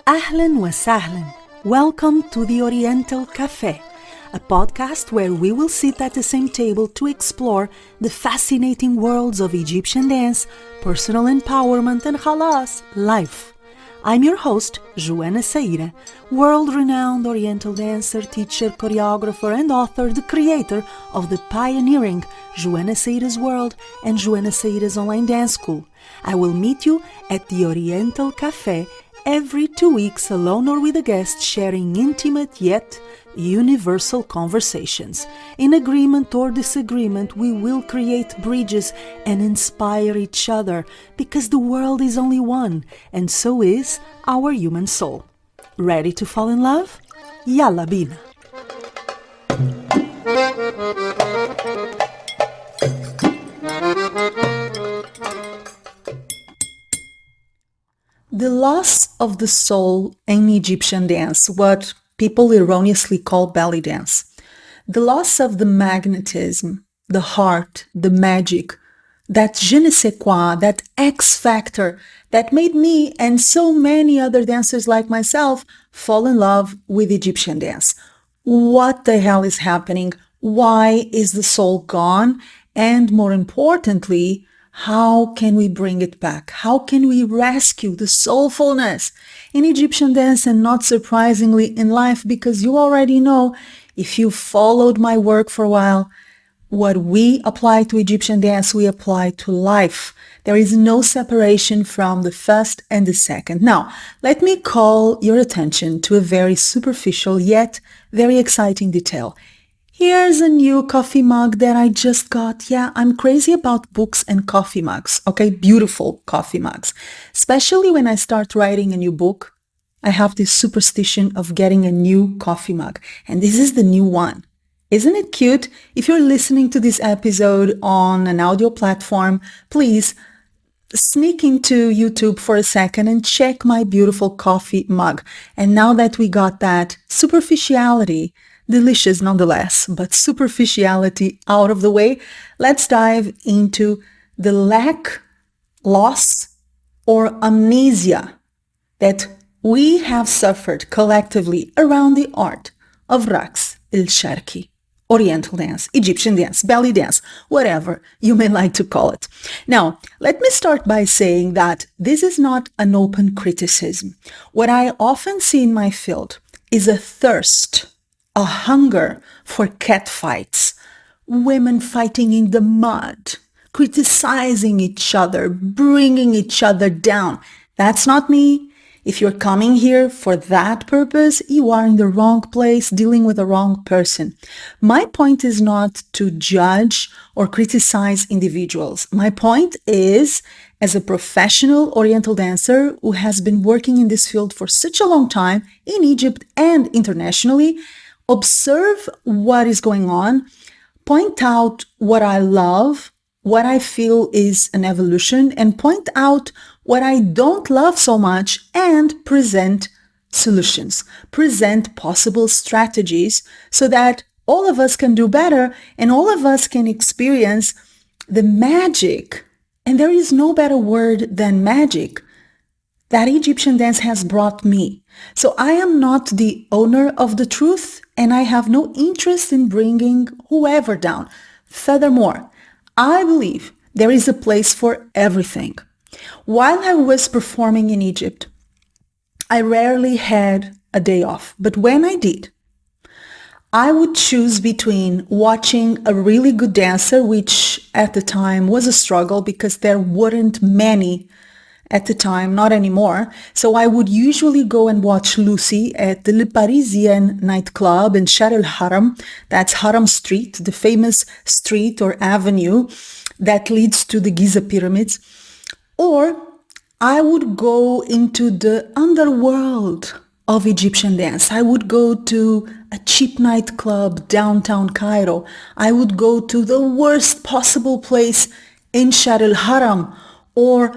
Ahlan wa sahlan. Welcome to the Oriental Café, a podcast where we will sit at the same table to explore the fascinating worlds of Egyptian dance, personal empowerment, and halas, life. I'm your host, Joana Saahirah, world-renowned Oriental dancer, teacher, choreographer, and author, the creator of the pioneering Joana Saahirah's World and Joana Saahirah's Online Dance School. I will meet you at the Oriental Café every 2 weeks, alone or with a guest, sharing intimate yet universal conversations. In agreement or disagreement, we will create bridges and inspire each other, because the world is only one, and so is our human soul. Ready to fall in love? Yalla bina! The loss of the soul in Egyptian dance, what people erroneously call belly dance. The loss of the magnetism, the heart, the magic, that je ne sais quoi, that X factor that made me and so many other dancers like myself fall in love with Egyptian dance. What the hell is happening? Why is the soul gone? And more importantly, how can we bring it back? How can we rescue the soulfulness in Egyptian dance, and not surprisingly in life? Because you already know, if you followed my work for a while, what we apply to Egyptian dance, we apply to life. There is no separation from the first and the second. Now, let me call your attention to a very superficial yet very exciting detail. Here's a new coffee mug that I just got. Yeah, I'm crazy about books and coffee mugs, okay? Beautiful coffee mugs. Especially when I start writing a new book, I have this superstition of getting a new coffee mug. And this is the new one. Isn't it cute? If you're listening to this episode on an audio platform, please sneak into YouTube for a second and check my beautiful coffee mug. And now that we got that superficiality, delicious nonetheless, but superficiality out of the way, let's dive into the lack, loss, or amnesia that we have suffered collectively around the art of Raqs el-Sharqi, Oriental dance, Egyptian dance, belly dance, whatever you may like to call it. Now, let me start by saying that this is not an open criticism. What I often see in my field is a thirst, a hunger for catfights, women fighting in the mud, criticizing each other, bringing each other down. That's not me. If you're coming here for that purpose, you are in the wrong place, dealing with the wrong person. My point is not to judge or criticize individuals. My point is, as a professional Oriental dancer who has been working in this field for such a long time in Egypt and internationally, observe what is going on, point out what I love, what I feel is an evolution, and point out what I don't love so much, and present solutions, present possible strategies so that all of us can do better and all of us can experience the magic, and there is no better word than magic, that Egyptian dance has brought me. So I am not the owner of the truth, and I have no interest in bringing whoever down. Furthermore, I believe there is a place for everything. While I was performing in Egypt, I rarely had a day off, but when I did, I would choose between watching a really good dancer, which at the time was a struggle because there weren't many at the time, not anymore. So I would usually go and watch Lucy at the Le Parisien nightclub in Shar el-Haram. That's Haram Street, the famous street or avenue that leads to the Giza pyramids. Or I would go into the underworld of Egyptian dance. I would go to a cheap nightclub downtown Cairo. I would go to the worst possible place in Shar el-Haram, or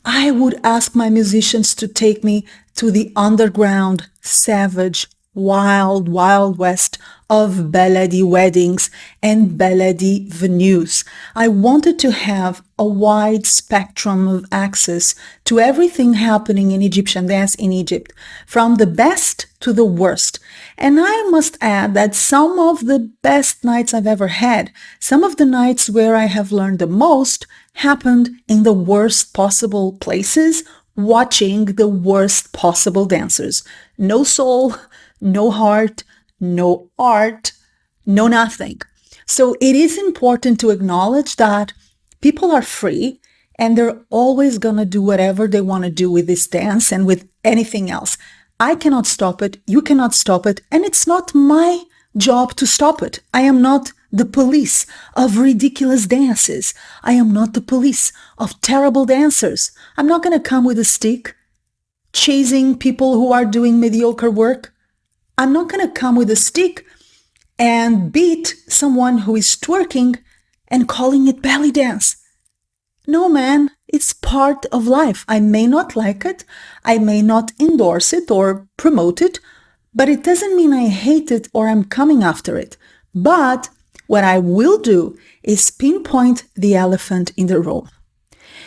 I would ask my musicians to take me to the underground, savage wild, wild west of baladi weddings and baladi venues. I wanted to have a wide spectrum of access to everything happening in Egyptian dance in Egypt, from the best to the worst. And I must add that some of the best nights I've ever had, some of the nights where I have learned the most, happened in the worst possible places, watching the worst possible dancers. No soul, no heart, no art, no nothing. So it is important to acknowledge that people are free and they're always going to do whatever they want to do with this dance and with anything else. I cannot stop it. You cannot stop it. And it's not my job to stop it. I am not the police of ridiculous dances. I am not the police of terrible dancers. I'm not going to come with a stick chasing people who are doing mediocre work. I'm not going to come with a stick and beat someone who is twerking and calling it belly dance. No, man, it's part of life. I may not like it. I may not endorse it or promote it, but it doesn't mean I hate it or I'm coming after it. But what I will do is pinpoint the elephant in the room.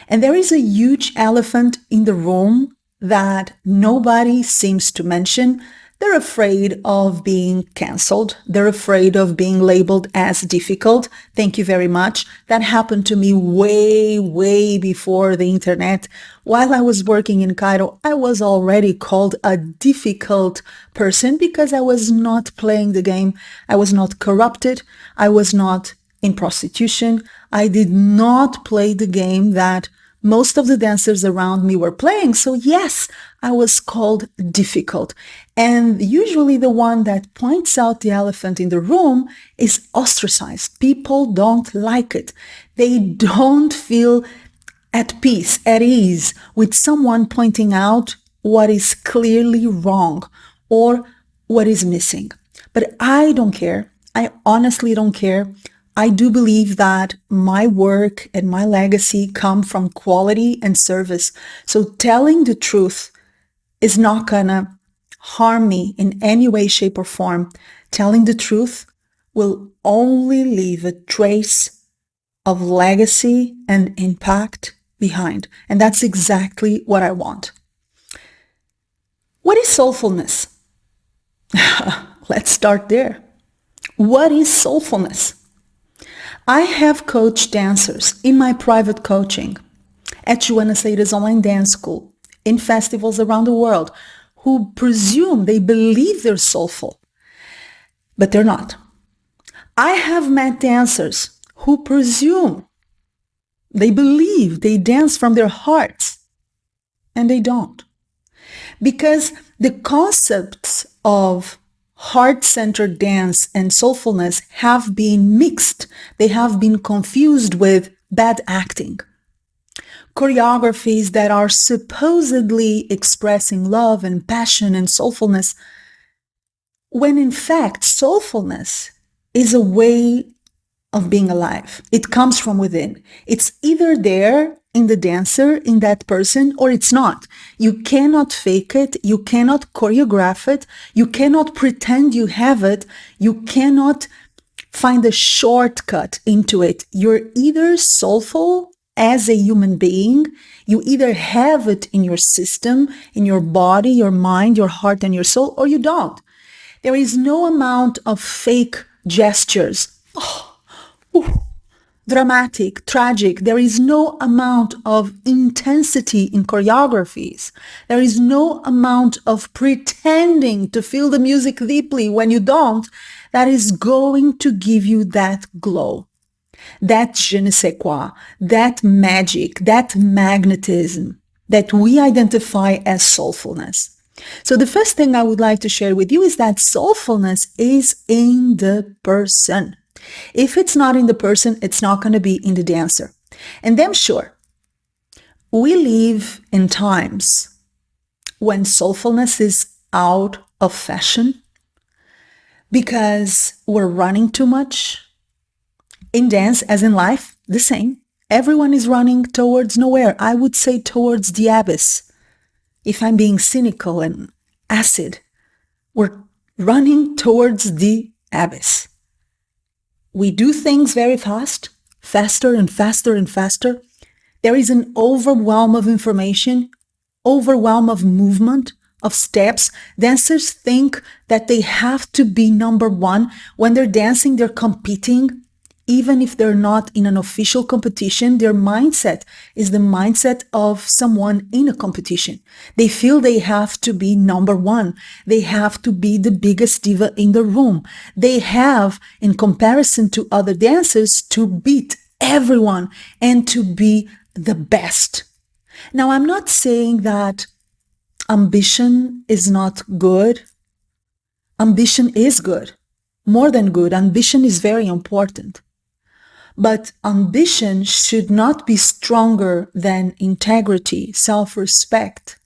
And there is a huge elephant in the room that nobody seems to mention. They're afraid of being canceled. They're afraid of being labeled as difficult. Thank you very much. That happened to me way, way before the internet. While I was working in Cairo, I was already called a difficult person because I was not playing the game. I was not corrupted. I was not in prostitution. I did not play the game that most of the dancers around me were playing. So yes, I was called difficult. And usually the one that points out the elephant in the room is ostracized. People don't like it. They don't feel at peace, at ease with someone pointing out what is clearly wrong or what is missing. But I don't care. I honestly don't care. I do believe that my work and my legacy come from quality and service. So telling the truth is not gonna harm me in any way, shape, or form. Telling the truth will only leave a trace of legacy and impact behind. And that's exactly what I want. What is soulfulness? Let's start there. What is soulfulness? I have coached dancers in my private coaching at Joana's online dance school, in festivals around the world, who presume, they believe they're soulful, but they're not. I have met dancers who presume, they believe they dance from their hearts, and they don't. Because the concepts of heart-centered dance and soulfulness have been mixed. They have been confused with bad acting. Choreographies that are supposedly expressing love and passion and soulfulness, when in fact soulfulness is a way of being alive. It comes from within. It's either there in the dancer, in that person, or it's not. You cannot fake it. You cannot choreograph it. You cannot pretend you have it. You cannot find a shortcut into it. You're either soulful as a human being, you either have it in your system, in your body, your mind, your heart, and your soul, or you don't. There is no amount of fake gestures. Dramatic, tragic. There is no amount of intensity in choreographies. There is no amount of pretending to feel the music deeply when you don't, that is going to give you that glow, that je ne sais quoi, that magic, that magnetism that we identify as soulfulness. So the first thing I would like to share with you is that soulfulness is in the person. If it's not in the person, it's not going to be in the dancer. And I'm sure we live in times when soulfulness is out of fashion because we're running too much. In dance, as in life, the same. Everyone is running towards nowhere. I would say towards the abyss. If I'm being cynical and acid, we're running towards the abyss. We do things very fast, faster and faster and faster. There is an overwhelm of information, overwhelm of movement, of steps. Dancers think that they have to be number one. When they're dancing, they're competing. Even if they're not in an official competition, their mindset is the mindset of someone in a competition. They feel they have to be number one. They have to be the biggest diva in the room. They have, in comparison to other dancers, to beat everyone and to be the best. Now, I'm not saying that ambition is not good. Ambition is good. More than good. Ambition is very important. But ambition should not be stronger than integrity, self-respect,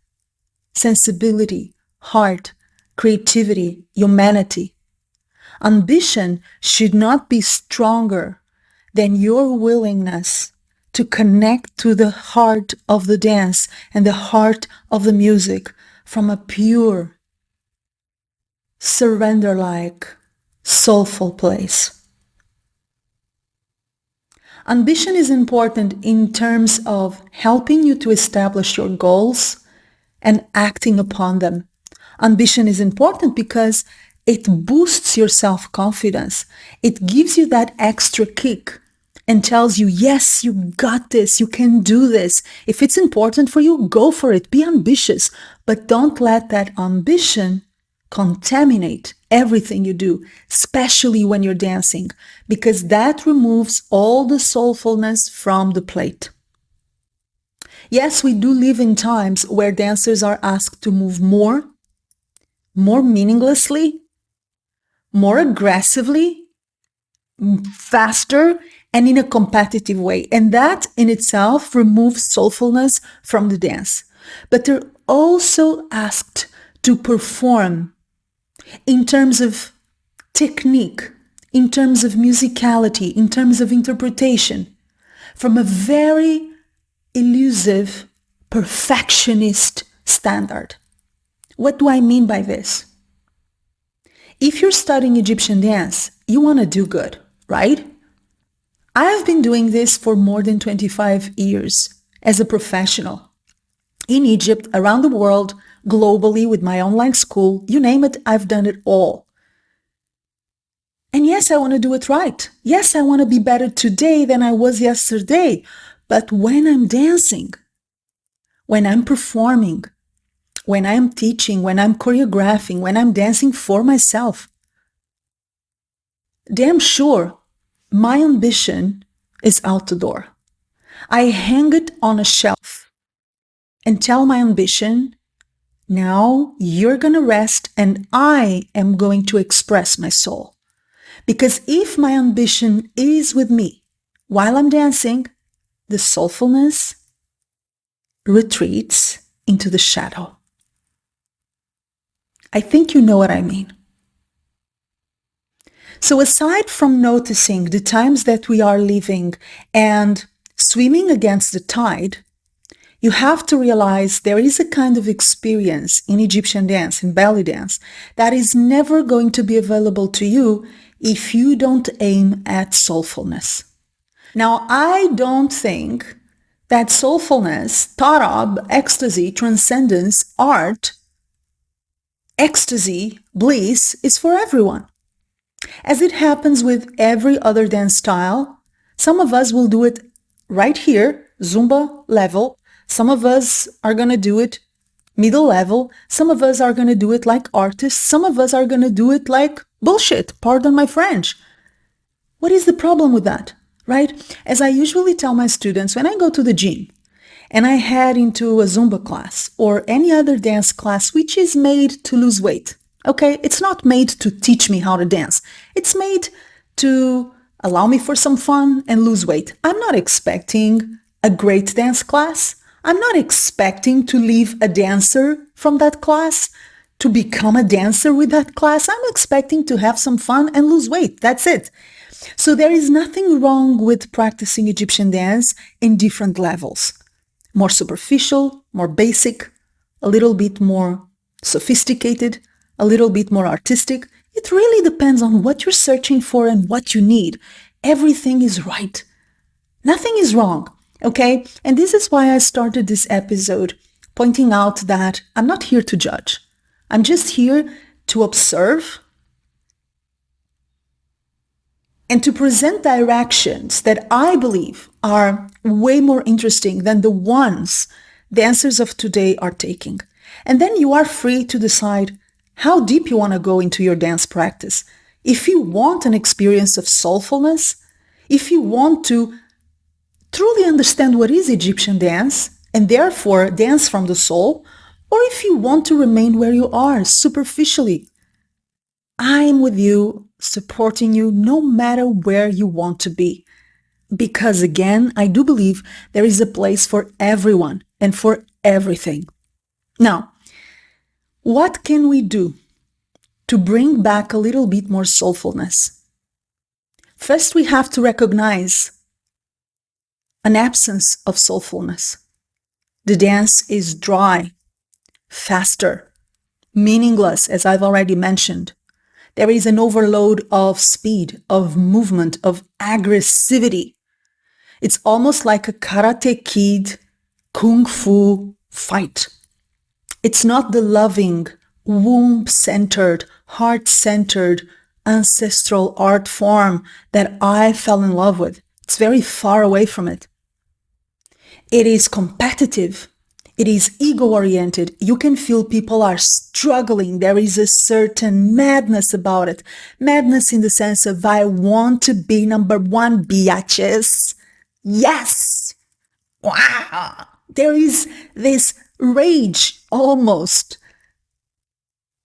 sensibility, heart, creativity, humanity. Ambition should not be stronger than your willingness to connect to the heart of the dance and the heart of the music from a pure, surrender-like, soulful place. Ambition is important in terms of helping you to establish your goals and acting upon them. Ambition is important because it boosts your self-confidence. It gives you that extra kick and tells you, yes, you got this, you can do this. If it's important for you, go for it, be ambitious, but don't let that ambition contaminate everything you do, especially when you're dancing, because that removes all the soulfulness from the plate. Yes, we do live in times where dancers are asked to move more meaninglessly, more aggressively, faster, and in a competitive way. And that in itself removes soulfulness from the dance. But they're also asked to perform in terms of technique, in terms of musicality, in terms of interpretation, from a very elusive, perfectionist standard. What do I mean by this? If you're studying Egyptian dance, you want to do good, right? I have been doing this for more than 25 years as a professional. In Egypt, around the world, globally, with my online school, you name it, I've done it all. And yes, I want to do it right. Yes, I want to be better today than I was yesterday. But when I'm dancing, when I'm performing, when I'm teaching, when I'm choreographing, when I'm dancing for myself, damn sure my ambition is out the door. I hang it on a shelf and tell my ambition, now you're going to rest and I am going to express my soul. Because if my ambition is with me while I'm dancing, the soulfulness retreats into the shadow. I think you know what I mean. So aside from noticing the times that we are living and swimming against the tide, you have to realize there is a kind of experience in Egyptian dance, in belly dance, that is never going to be available to you if you don't aim at soulfulness. Now, I don't think that soulfulness, tarab, ecstasy, transcendence, art, ecstasy, bliss is for everyone. As it happens with every other dance style, some of us will do it right here, Zumba level. Some of us are going to do it middle level. Some of us are going to do it like artists. Some of us are going to do it like bullshit. Pardon my French. What is the problem with that, right? As I usually tell my students, when I go to the gym and I head into a Zumba class or any other dance class which is made to lose weight, okay? It's not made to teach me how to dance. It's made to allow me for some fun and lose weight. I'm not expecting a great dance class. I'm not expecting to leave a dancer from that class, to become a dancer with that class. I'm expecting to have some fun and lose weight. That's it. So there is nothing wrong with practicing Egyptian dance in different levels. More superficial, more basic, a little bit more sophisticated, a little bit more artistic. It really depends on what you're searching for and what you need. Everything is right. Nothing is wrong, okay? And this is why I started this episode pointing out that I'm not here to judge. I'm just here to observe and to present directions that I believe are way more interesting than the ones dancers of today are taking. And then you are free to decide how deep you want to go into your dance practice. If you want an experience of soulfulness, if you want to truly understand what is Egyptian dance and therefore dance from the soul, or if you want to remain where you are superficially, I'm with you, supporting you no matter where you want to be. Because again, I do believe there is a place for everyone and for everything. Now, what can we do to bring back a little bit more soulfulness? First, we have to recognize an absence of soulfulness. The dance is dry, faster, meaningless, as I've already mentioned. There is an overload of speed, of movement, of aggressivity. It's almost like a Karate Kid Kung Fu fight. It's not the loving, womb-centered, heart-centered, ancestral art form that I fell in love with. It's very far away from it. It is competitive. It is ego-oriented. You can feel people are struggling. There is a certain madness about it. Madness in the sense of, I want to be number one, biatches. Yes! Wow! There is this rage almost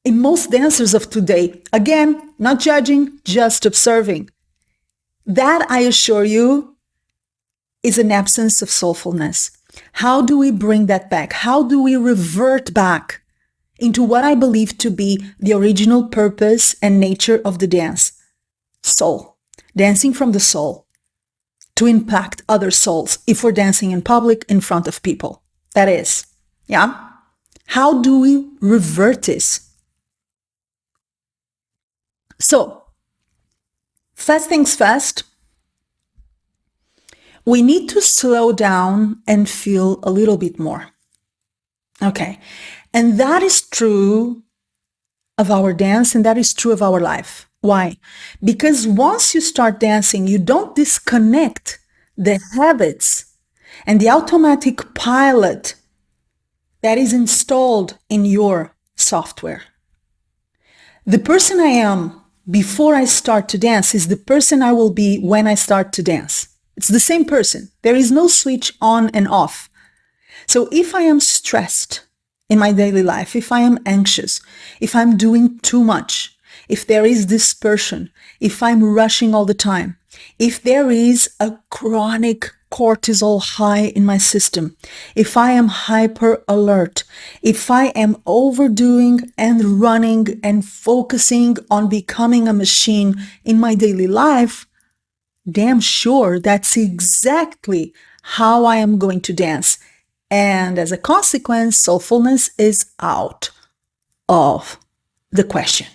in most dancers of today. Again, not judging, just observing. That, I assure you, is an absence of soulfulness. How do we bring that back? How do we revert back into what I believe to be the original purpose and nature of the dance? Soul. Dancing from the soul to impact other souls if we're dancing in public in front of people. That is, yeah? How do we revert this? So, first things first, we need to slow down and feel a little bit more. Okay. And that is true of our dance and that is true of our life. Why? Because once you start dancing, you don't disconnect the habits and the automatic pilot that is installed in your software. The person I am before I start to dance is the person I will be when I start to dance. It's the same person. There is no switch on and off. So if I am stressed in my daily life, if I am anxious, if I'm doing too much, if there is dispersion, if I'm rushing all the time, if there is a chronic cortisol high in my system, if I am hyper alert, if I am overdoing and running and focusing on becoming a machine in my daily life, damn sure that's exactly how I am going to dance. And as a consequence, soulfulness is out of the question.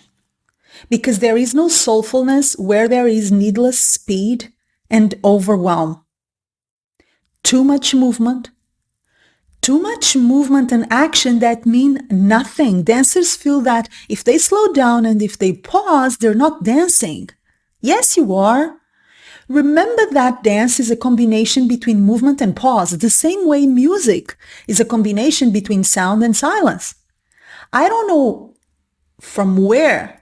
Because there is no soulfulness where there is needless speed and overwhelm. Too much movement and action that mean nothing. Dancers feel that if they slow down and if they pause, they're not dancing. Yes, you are. Remember that dance is a combination between movement and pause, the same way music is a combination between sound and silence. I don't know from where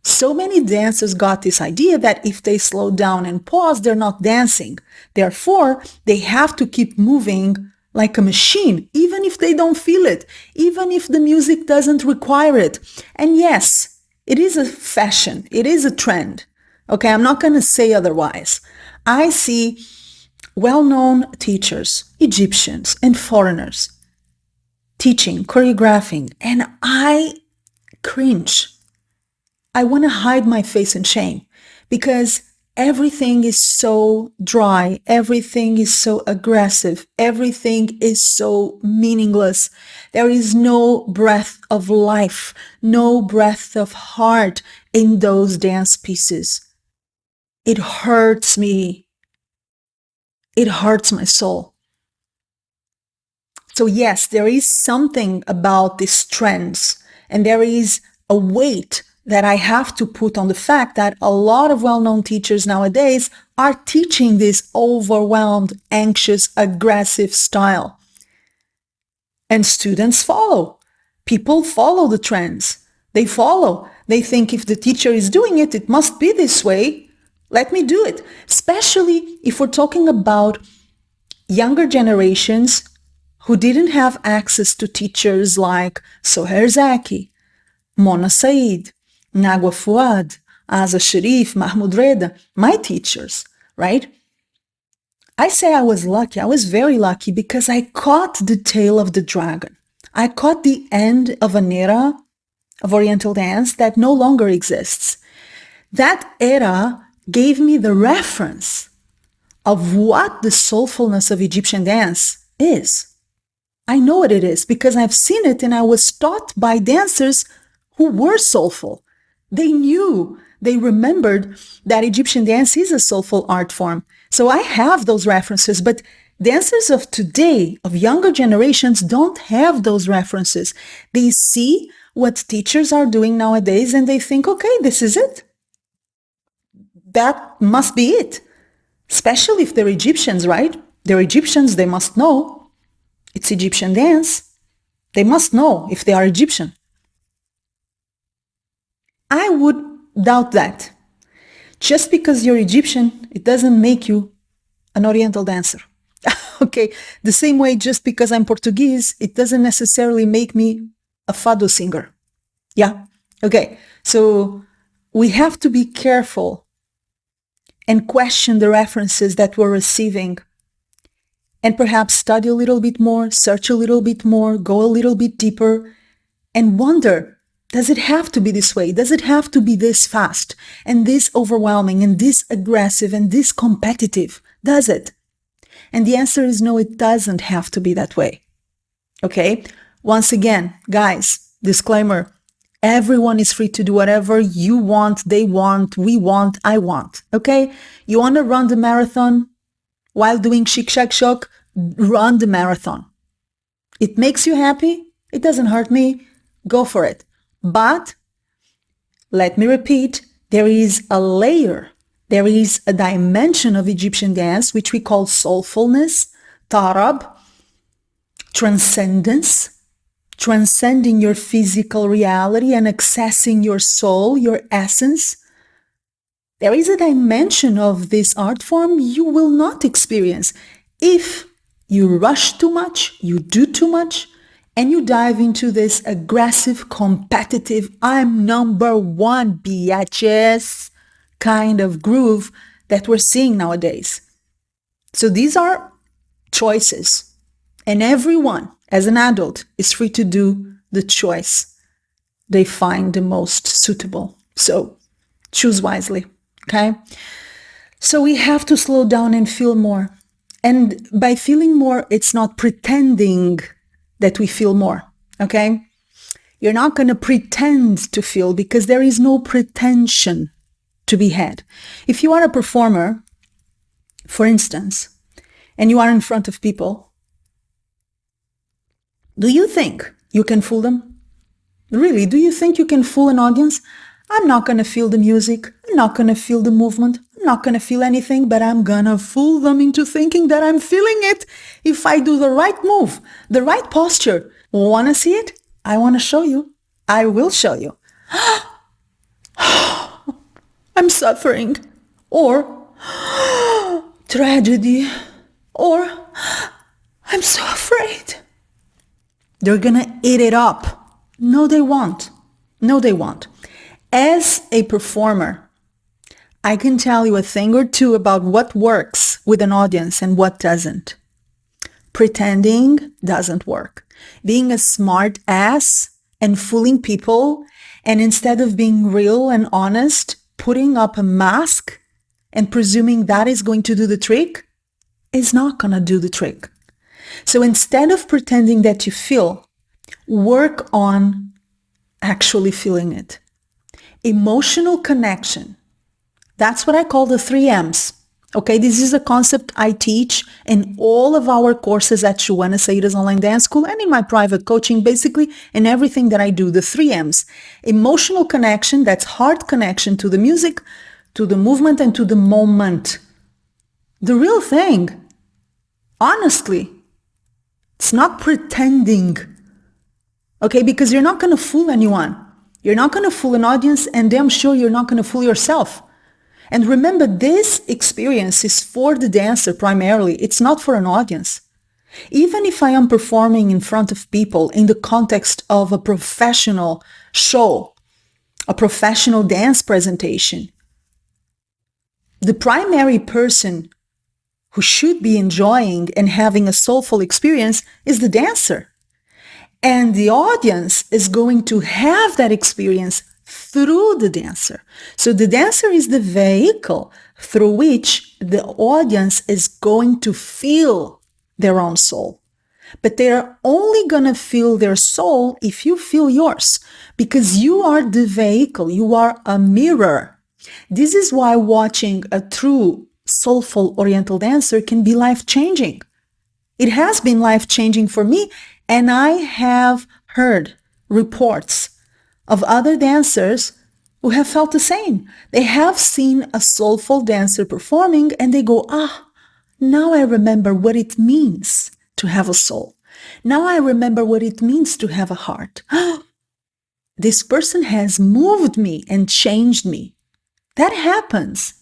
so many dancers got this idea that if they slow down and pause, they're not dancing. Therefore, they have to keep moving like a machine, even if they don't feel it, even if the music doesn't require it. And yes, it is a fashion. It is a trend. Okay, I'm not going to say otherwise. I see well-known teachers, Egyptians and foreigners, teaching, choreographing, and I cringe. I want to hide my face in shame because everything is so dry, everything is so aggressive, everything is so meaningless. There is no breath of life, no breath of heart in those dance pieces. It hurts me. It hurts my soul. So yes, there is something about these trends, and there is a weight that I have to put on the fact that a lot of well-known teachers nowadays are teaching this overwhelmed, anxious, aggressive style. And students follow. People follow the trends. They follow. They think if the teacher is doing it, it must be this way. Let me do it. Especially if we're talking about younger generations who didn't have access to teachers like Sohair Zaki, Mona Said, Nagwa Fuad, Asa Sharif, Mahmoud Reda, my teachers, right? I say I was lucky. I was very lucky because I caught the tail of the dragon. I caught the end of an era of Oriental dance that no longer exists. That era gave me the reference of what the soulfulness of Egyptian dance is. I know what it is because I've seen it and I was taught by dancers who were soulful. They knew, they remembered that Egyptian dance is a soulful art form. So I have those references, but dancers of today, of younger generations, don't have those references. They see what teachers are doing nowadays and they think, okay, this is it. That must be it. Especially if they're Egyptians, right? They're Egyptians, they must know. It's Egyptian dance. They must know if they are Egyptian. I would doubt that. Just because you're Egyptian, it doesn't make you an Oriental dancer. Okay, the same way just because I'm Portuguese, it doesn't necessarily make me a fado singer. Yeah, okay. So we have to be careful and question the references that we're receiving and perhaps study a little bit more, search a little bit more, go a little bit deeper and wonder, does it have to be this way? Does it have to be this fast and this overwhelming and this aggressive and this competitive? Does it? And the answer is no, it doesn't have to be that way. Okay? Once again, guys, disclaimer, everyone is free to do whatever you want, they want, we want, I want. Okay? You want to run the marathon while doing shik shak shok? Run the marathon. It makes you happy. It doesn't hurt me. Go for it. But let me repeat, there is a layer, there is a dimension of Egyptian dance which we call soulfulness, tarab, transcendence, transcending your physical reality and accessing your soul, your essence. There is a dimension of this art form you will not experience if you rush too much, you do too much, and you dive into this aggressive, competitive, I'm number one, bitches kind of groove that we're seeing nowadays. So these are choices, and everyone, as an adult, is free to do the choice they find the most suitable. So choose wisely, okay? So we have to slow down and feel more. And by feeling more, it's not pretending that we feel more, okay? You're not going to pretend to feel because there is no pretension to be had. If you are a performer, for instance, and you are in front of people, do you think you can fool them? Really, do you think you can fool an audience? I'm not going to feel the music. I'm not going to feel the movement. I'm not going to feel anything, but I'm going to fool them into thinking that I'm feeling it if I do the right move, the right posture. Want to see it? I want to show you. I will show you. I'm suffering. Or tragedy. Or I'm so afraid. They're going to eat it up. No, they won't. No, they won't. As a performer, I can tell you a thing or two about what works with an audience and what doesn't. Pretending doesn't work. Being a smart ass and fooling people, and instead of being real and honest, putting up a mask and presuming that is going to do the trick, is not going to do the trick. So instead of pretending that you feel, work on actually feeling it. Emotional connection. That's what I call the 3 M's. Okay, this is a concept I teach in all of our courses at Joana, Saahirah's Online Dance School, and in my private coaching, basically in everything that I do, the 3 M's. Emotional connection, that's heart connection to the music, to the movement, and to the moment. The real thing. Honestly, it's not pretending. Okay, because you're not going to fool anyone. You're not going to fool an audience, and damn sure you're not going to fool yourself. And remember, this experience is for the dancer primarily. It's not for an audience. Even if I am performing in front of people in the context of a professional show, a professional dance presentation, the primary person who should be enjoying and having a soulful experience is the dancer. And the audience is going to have that experience through the dancer. So the dancer is the vehicle through which the audience is going to feel their own soul. But they're only going to feel their soul if you feel yours, because you are the vehicle, you are a mirror. This is why watching a true soulful Oriental dancer can be life-changing. It has been life-changing for me, and I have heard reports of other dancers who have felt the same. They have seen a soulful dancer performing and they go, now I remember what it means to have a soul. Now I remember what it means to have a heart. This person has moved me and changed me. That happens.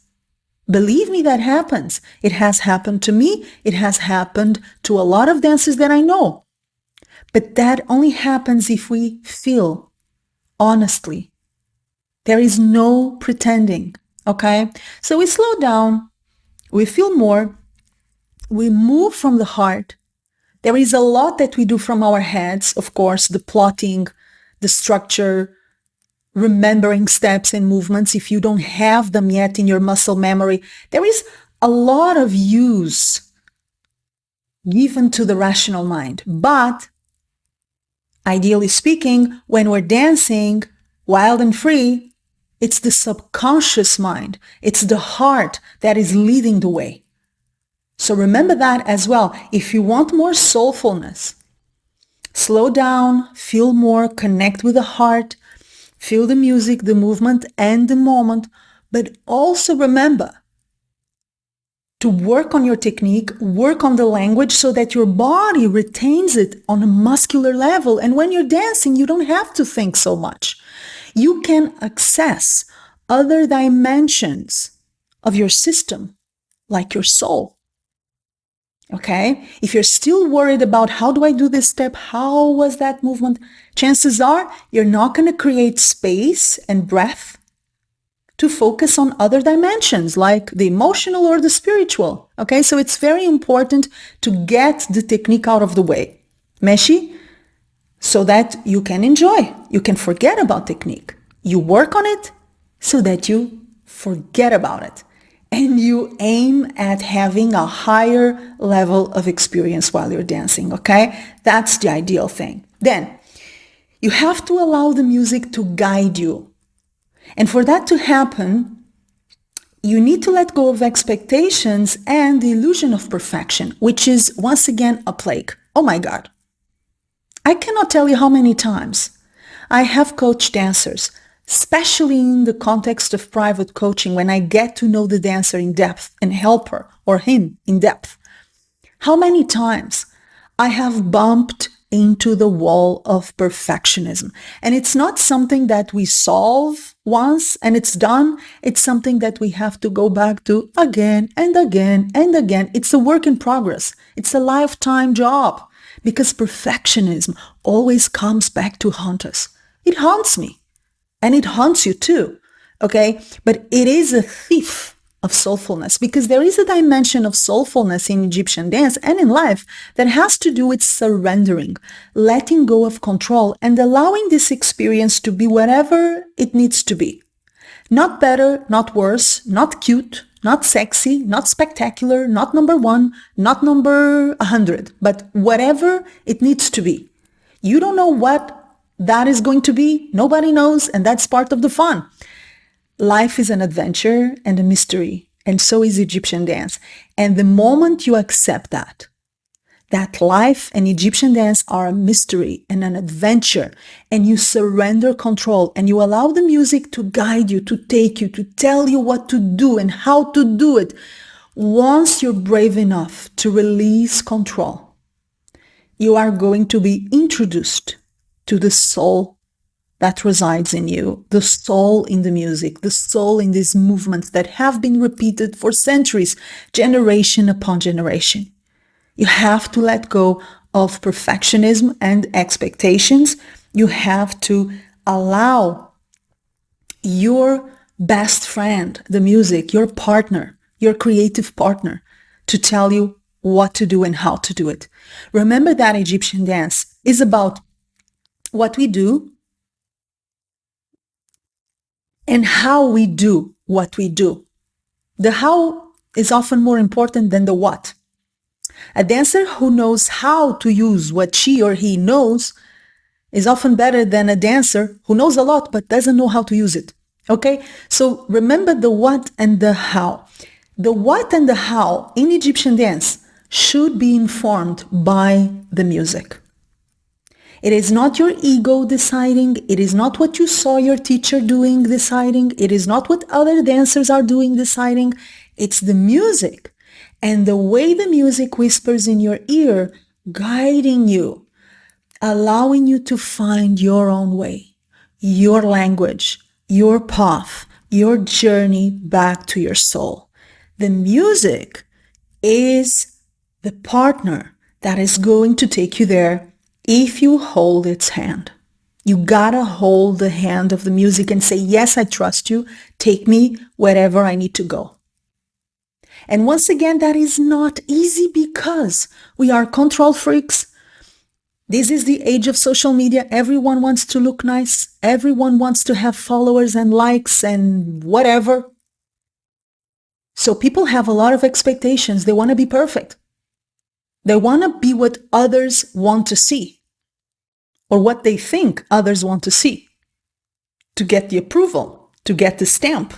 Believe me, that happens. It has happened to me. It has happened to a lot of dancers that I know. But that only happens if we feel honestly. There is no pretending, okay? So we slow down, we feel more, we move from the heart. There is a lot that we do from our heads, of course, the plotting, the structure, remembering steps and movements. If you don't have them yet in your muscle memory, there is a lot of use given to the rational mind. But ideally speaking, when we're dancing wild and free, it's the subconscious mind. It's the heart that is leading the way. So remember that as well. If you want more soulfulness, slow down, feel more, connect with the heart, feel the music, the movement, and the moment. But also remember to work on your technique, work on the language so that your body retains it on a muscular level. And when you're dancing, you don't have to think so much. You can access other dimensions of your system, like your soul. Okay? If you're still worried about how do I do this step, how was that movement, chances are you're not going to create space and breath to focus on other dimensions like the emotional or the spiritual. Okay, so it's very important to get the technique out of the way. Meshi, so that you can enjoy. You can forget about technique. You work on it so that you forget about it. And you aim at having a higher level of experience while you're dancing, okay? That's the ideal thing. Then, you have to allow the music to guide you. And for that to happen, you need to let go of expectations and the illusion of perfection, which is once again a plague. Oh my God. I cannot tell you how many times I have coached dancers, especially in the context of private coaching, when I get to know the dancer in depth and help her or him in depth. How many times I have bumped into the wall of perfectionism. And it's not something that we solve once and it's done. It's something that we have to go back to again and again and again. It's a work in progress. It's a lifetime job because perfectionism always comes back to haunt us. It haunts me and it haunts you too. Okay. But it is a thief of soulfulness, because there is a dimension of soulfulness in Egyptian dance and in life that has to do with surrendering, letting go of control and allowing this experience to be whatever it needs to be. Not better, not worse, not cute, not sexy, not spectacular, not number one, not number 100, but whatever it needs to be. You don't know what that is going to be. Nobody knows, and that's part of the fun. Life is an adventure and a mystery, and so is Egyptian dance. And the moment you accept that life and Egyptian dance are a mystery and an adventure, and you surrender control and you allow the music to guide you, to take you, to tell you what to do and how to do it, once you're brave enough to release control, you are going to be introduced to the soul that resides in you, the soul in the music, the soul in these movements that have been repeated for centuries, generation upon generation. You have to let go of perfectionism and expectations. You have to allow your best friend, the music, your partner, your creative partner, to tell you what to do and how to do it. Remember that Egyptian dance is about what we do and how we do what we do. The how is often more important than the what. A dancer who knows how to use what she or he knows is often better than a dancer who knows a lot but doesn't know how to use it. Okay? So remember the what and the how. The what and the how in Egyptian dance should be informed by the music. It is not your ego deciding. It is not what you saw your teacher doing deciding. It is not what other dancers are doing deciding. It's the music and the way the music whispers in your ear, guiding you, allowing you to find your own way, your language, your path, your journey back to your soul. The music is the partner that is going to take you there if you hold its hand. You gotta hold the hand of the music and say, yes, I trust you. Take me wherever I need to go. And once again, that is not easy because we are control freaks. This is the age of social media. Everyone wants to look nice. Everyone wants to have followers and likes and whatever. So people have a lot of expectations. They want to be perfect. They want to be what others want to see, or what they think others want to see, to get the approval, to get the stamp,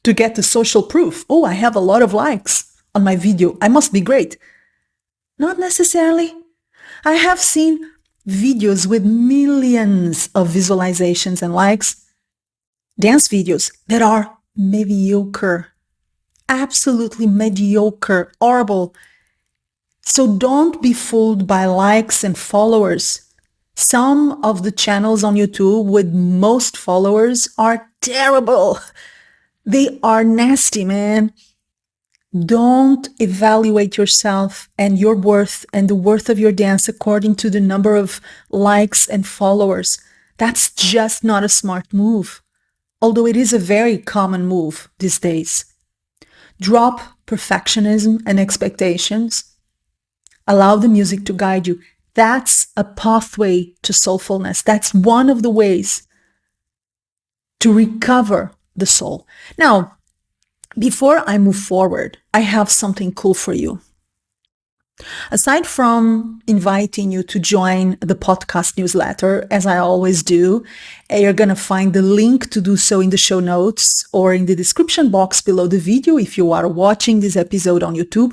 to get the social proof. Oh, I have a lot of likes on my video. I must be great. Not necessarily. I have seen videos with millions of visualizations and likes, dance videos that are mediocre, absolutely mediocre, horrible. So don't be fooled by likes and followers. Some of the channels on YouTube with most followers are terrible. They are nasty, man. Don't evaluate yourself and your worth and the worth of your dance according to the number of likes and followers. That's just not a smart move, although it is a very common move these days. Drop perfectionism and expectations. Allow the music to guide you. That's a pathway to soulfulness. That's one of the ways to recover the soul. Now, before I move forward, I have something cool for you. Aside from inviting you to join the podcast newsletter, as I always do, you're going to find the link to do so in the show notes or in the description box below the video if you are watching this episode on YouTube.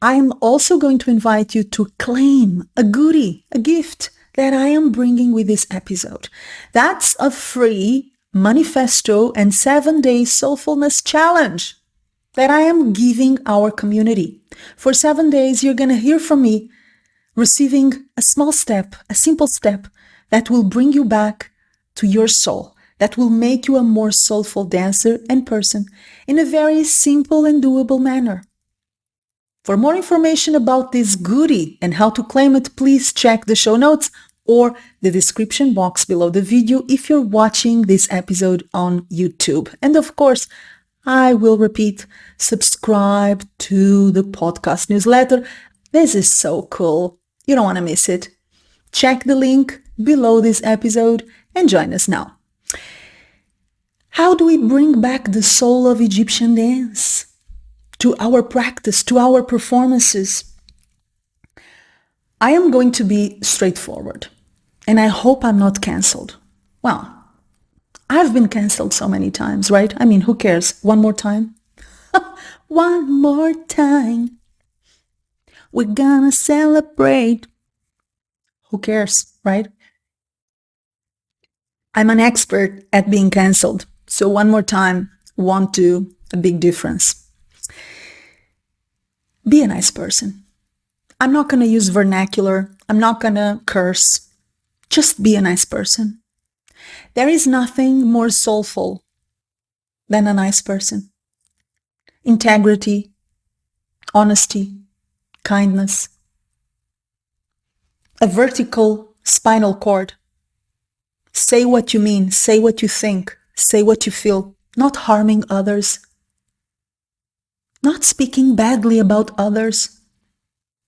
I'm also going to invite you to claim a goodie, a gift that I am bringing with this episode. That's a free manifesto and 7-day soulfulness challenge that I am giving our community. For 7 days, you're going to hear from me receiving a small step, a simple step that will bring you back to your soul, that will make you a more soulful dancer and person in a very simple and doable manner. For more information about this goodie and how to claim it, please check the show notes or the description box below the video if you're watching this episode on YouTube. And of course, I will repeat, subscribe to the podcast newsletter. This is so cool. You don't want to miss it. Check the link below this episode and join us now. How do we bring back the soul of Egyptian dance to our practice, to our performances? I am going to be straightforward. And I hope I'm not cancelled. Well, I've been cancelled so many times, right? I mean, who cares? One more time? One more time. We're gonna celebrate. Who cares, right? I'm an expert at being cancelled. So one more time, won't do a big difference. Be a nice person. I'm not gonna use vernacular. I'm not gonna curse. Just be a nice person. There is nothing more soulful than a nice person. Integrity, honesty, kindness, a vertical spinal cord. Say what you mean, say what you think, say what you feel, not harming others, not speaking badly about others,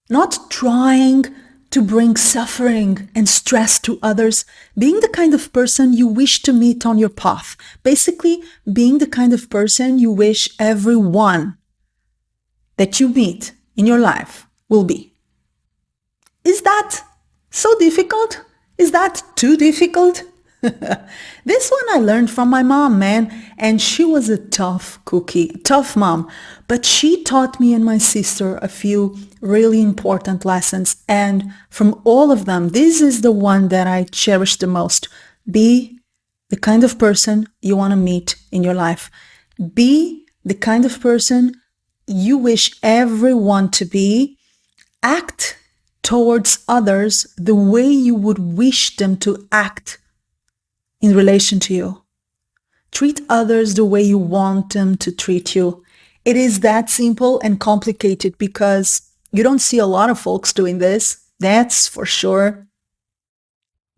not trying to bring suffering and stress to others, being the kind of person you wish to meet on your path. Basically, being the kind of person you wish everyone that you meet in your life will be. Is that so difficult? Is that too difficult? This one I learned from my mom, man, and she was a tough cookie, tough mom, but she taught me and my sister a few really important lessons, and from all of them, this is the one that I cherish the most. Be the kind of person you want to meet in your life. Be the kind of person you wish everyone to be. Act towards others the way you would wish them to act in relation to you. Treat others the way you want them to treat you. It is that simple and complicated because you don't see a lot of folks doing this. That's for sure.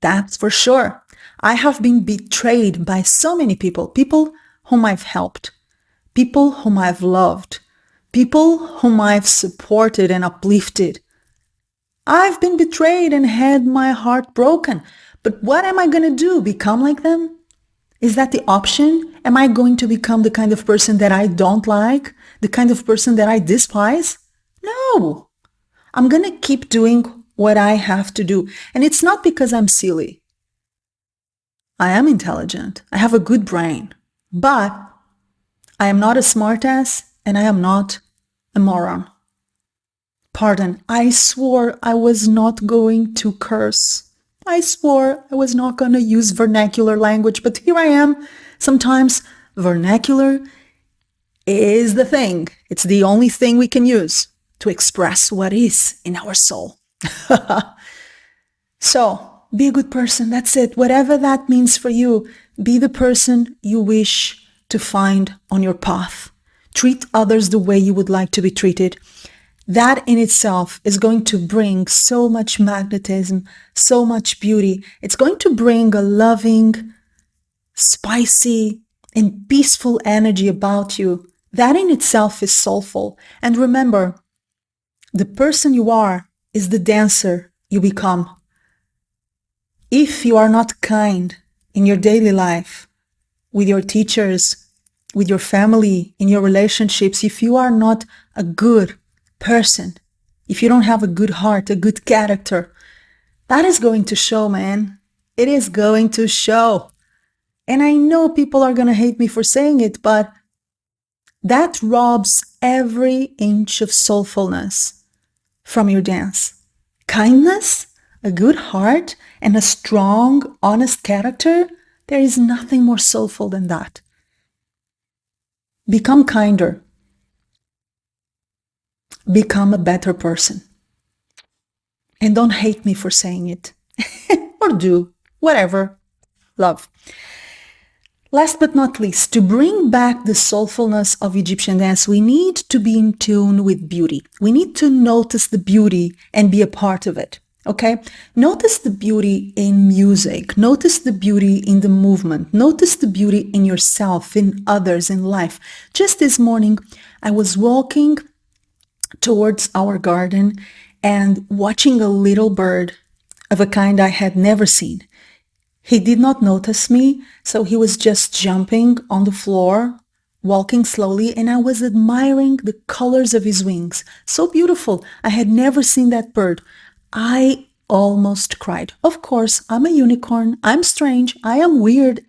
That's for sure. I have been betrayed by so many people, people whom I've helped, people whom I've loved, people whom I've supported and uplifted. I've been betrayed and had my heart broken. But what am I going to do? Become like them? Is that the option? Am I going to become the kind of person that I don't like? The kind of person that I despise? No. I'm going to keep doing what I have to do. And it's not because I'm silly. I am intelligent. I have a good brain. But I am not a smartass and I am not a moron. Pardon, I swore I was not going to curse. I swore I was not going to use vernacular language, but here I am. Sometimes vernacular is the thing. It's the only thing we can use to express what is in our soul. So, be a good person. That's it. Whatever that means for you, be the person you wish to find on your path. Treat others the way you would like to be treated. That in itself is going to bring so much magnetism, so much beauty. It's going to bring a loving, spicy, and peaceful energy about you. That in itself is soulful. And remember, the person you are is the dancer you become. If you are not kind in your daily life, with your teachers, with your family, in your relationships, if you are not a good person, if you don't have a good heart, a good character, that is going to show, man. It is going to show. And I know people are going to hate me for saying it, but that robs every inch of soulfulness from your dance. Kindness, a good heart, and a strong, honest character, there is nothing more soulful than that. Become kinder. Become a better person. And don't hate me for saying it. Or do. Whatever. Love. Last but not least, to bring back the soulfulness of Egyptian dance, we need to be in tune with beauty. We need to notice the beauty and be a part of it. Okay? Notice the beauty in music. Notice the beauty in the movement. Notice the beauty in yourself, in others, in life. Just this morning, I was walking towards our garden and watching a little bird of a kind I had never seen. He did not notice me, so he was just jumping on the floor, walking slowly, and I was admiring the colors of his wings. So beautiful. I had never seen that bird. I almost cried. Of course, I'm a unicorn. I'm strange. I am weird,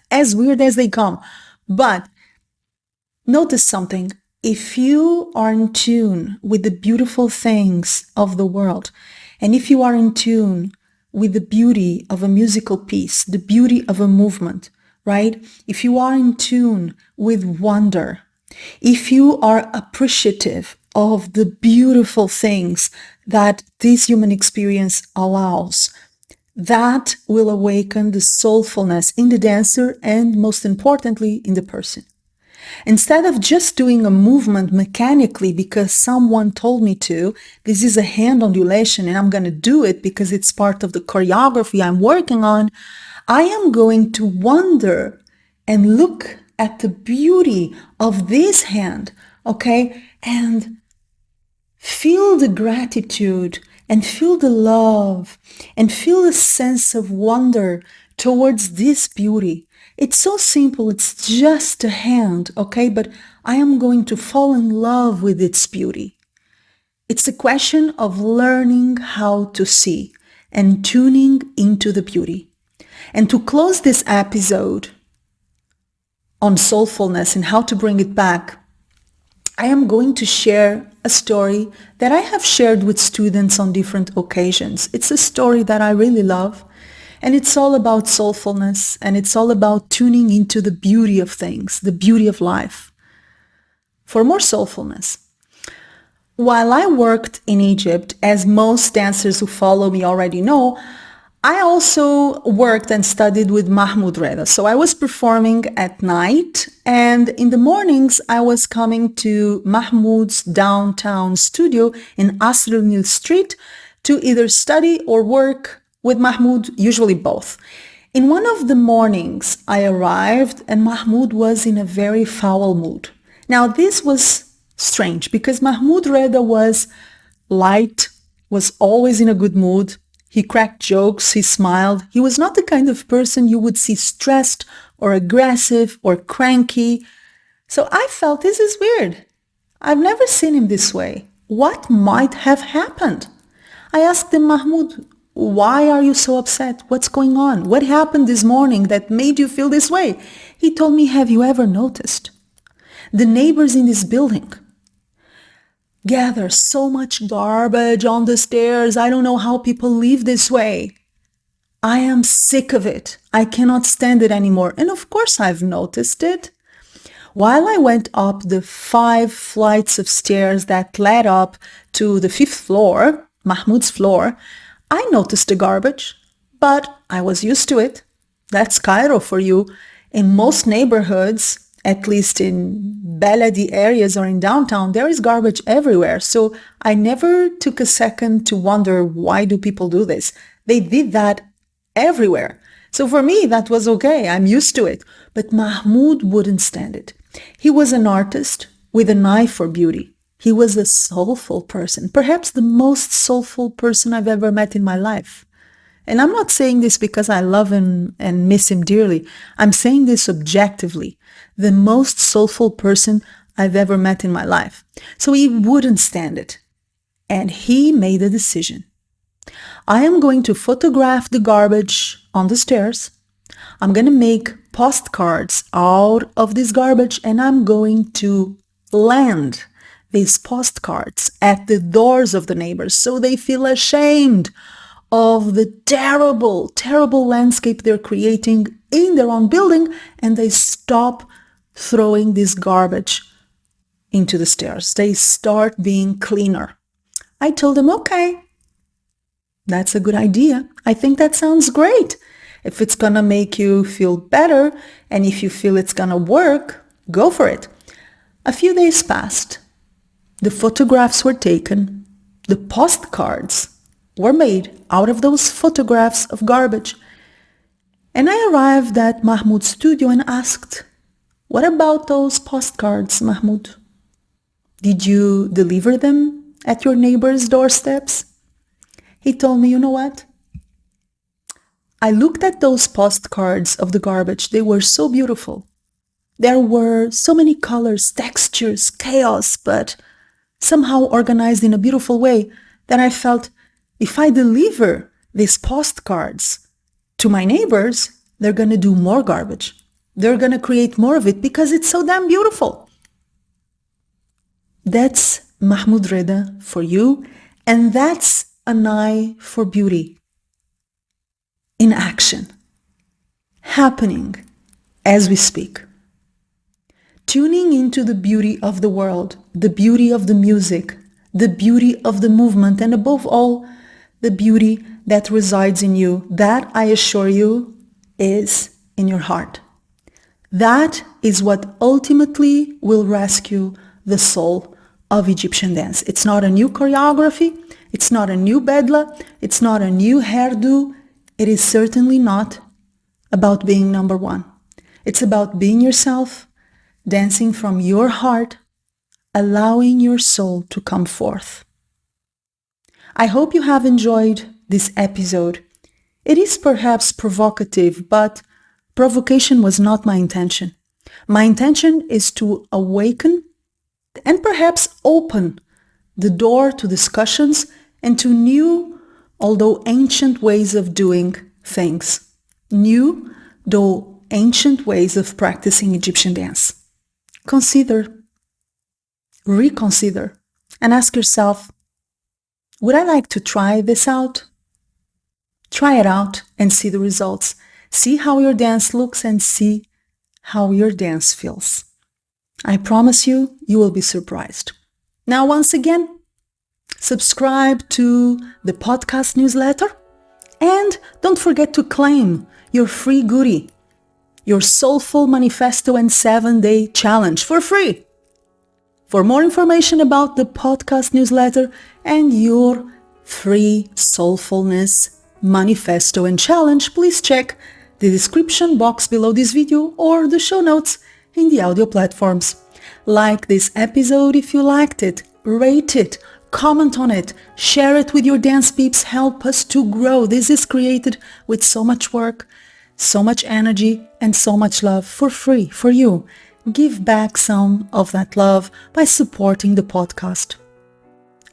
as weird as they come. But notice something. If you are in tune with the beautiful things of the world, and if you are in tune with the beauty of a musical piece, the beauty of a movement, right? If you are in tune with wonder, if you are appreciative of the beautiful things that this human experience allows, that will awaken the soulfulness in the dancer and, most importantly, in the person. Instead of just doing a movement mechanically because someone told me to, this is a hand ondulation and I'm going to do it because it's part of the choreography I'm working on, I am going to wonder and look at the beauty of this hand, okay? And feel the gratitude and feel the love and feel a sense of wonder towards this beauty. It's so simple. It's just a hand, okay? But I am going to fall in love with its beauty. It's a question of learning how to see and tuning into the beauty. And to close this episode on soulfulness and how to bring it back, I am going to share a story that I have shared with students on different occasions. It's a story that I really love, and it's all about soulfulness, and it's all about tuning into the beauty of things, the beauty of life. For more soulfulness, while I worked in Egypt, as most dancers who follow me already know, I also worked and studied with Mahmoud Reda. So I was performing at night, and in the mornings I was coming to Mahmoud's downtown studio in Asr Nil Street to either study or work with Mahmoud, usually both. In one of the mornings I arrived and Mahmoud was in a very foul mood. Now this was strange because Mahmoud Reda was light, was always in a good mood. He cracked jokes, he smiled. He was not the kind of person you would see stressed or aggressive or cranky. So I felt this is weird. I've never seen him this way. What might have happened? I asked him, Mahmoud, why are you so upset? What's going on? What happened this morning that made you feel this way? He told me, have you ever noticed? The neighbors in this building gather so much garbage on the stairs. I don't know how people live this way. I am sick of it. I cannot stand it anymore. And of course I've noticed it. While I went up the 5 flights of stairs that led up to the 5th floor, Mahmoud's floor, I noticed the garbage, but I was used to it. That's Cairo for you. In most neighborhoods, at least in Baladi areas or in downtown, there is garbage everywhere. So I never took a second to wonder, why do people do this? They did that everywhere. So for me, that was okay. I'm used to it. But Mahmoud wouldn't stand it. He was an artist with an eye for beauty. He was a soulful person, perhaps the most soulful person I've ever met in my life. And I'm not saying this because I love him and miss him dearly. I'm saying this objectively. The most soulful person I've ever met in my life. So he wouldn't stand it. And he made a decision. I am going to photograph the garbage on the stairs. I'm going to make postcards out of this garbage, and I'm going to land these postcards at the doors of the neighbors so they feel ashamed of the terrible, terrible landscape they're creating in their own building, and they stop throwing this garbage into the stairs. They start being cleaner. I told them, okay, that's a good idea. I think that sounds great. If it's gonna make you feel better, and if you feel it's gonna work, go for it. A few days passed. The photographs were taken. The postcards were made out of those photographs of garbage. And I arrived at Mahmoud's studio and asked, what about those postcards, Mahmoud? Did you deliver them at your neighbor's doorsteps? He told me, you know what? I looked at those postcards of the garbage. They were so beautiful. There were so many colors, textures, chaos, but somehow organized in a beautiful way that I felt If I deliver these postcards to my neighbors, they're going to do more garbage. They're going to create more of it because it's so damn beautiful. That's Mahmoud Reda for you, and that's an eye for beauty in action, happening as we speak. Tuning into the beauty of the world, the beauty of the music, the beauty of the movement, and above all, the beauty that resides in you. That, I assure you, is in your heart. That is what ultimately will rescue the soul of Egyptian dance. It's not a new choreography. It's not a new bedla. It's not a new hairdo. It is certainly not about being number one. It's about being yourself, dancing from your heart, allowing your soul to come forth. I hope you have enjoyed this episode. It is perhaps provocative, but provocation was not my intention. My intention is to awaken and perhaps open the door to discussions and to new, although ancient ways of doing things. New, though ancient ways of practicing Egyptian dance. Consider, reconsider, and ask yourself, would I like to try this out? Try it out and see the results. See how your dance looks and see how your dance feels. I promise you, you will be surprised. Now, once again, subscribe to the podcast newsletter and don't forget to claim your free goodie, your Soulful Manifesto and 7-Day Challenge for free. For more information about the podcast newsletter and your free Soulfulness Manifesto and Challenge, please check the description box below this video or the show notes in the audio platforms. Like this episode if you liked it, rate it, comment on it, share it with your dance peeps, help us to grow. This is created with so much work, so much energy, and so much love for free for you. Give back some of that love by supporting the podcast.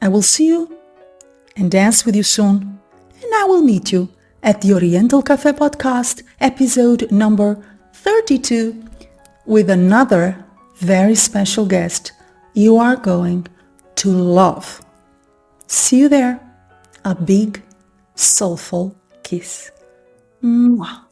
I will see you and dance with you soon, and I will meet you at the Oriental Café podcast, episode number 32, with another very special guest you are going to love. See you there. A big, soulful kiss. Mwah.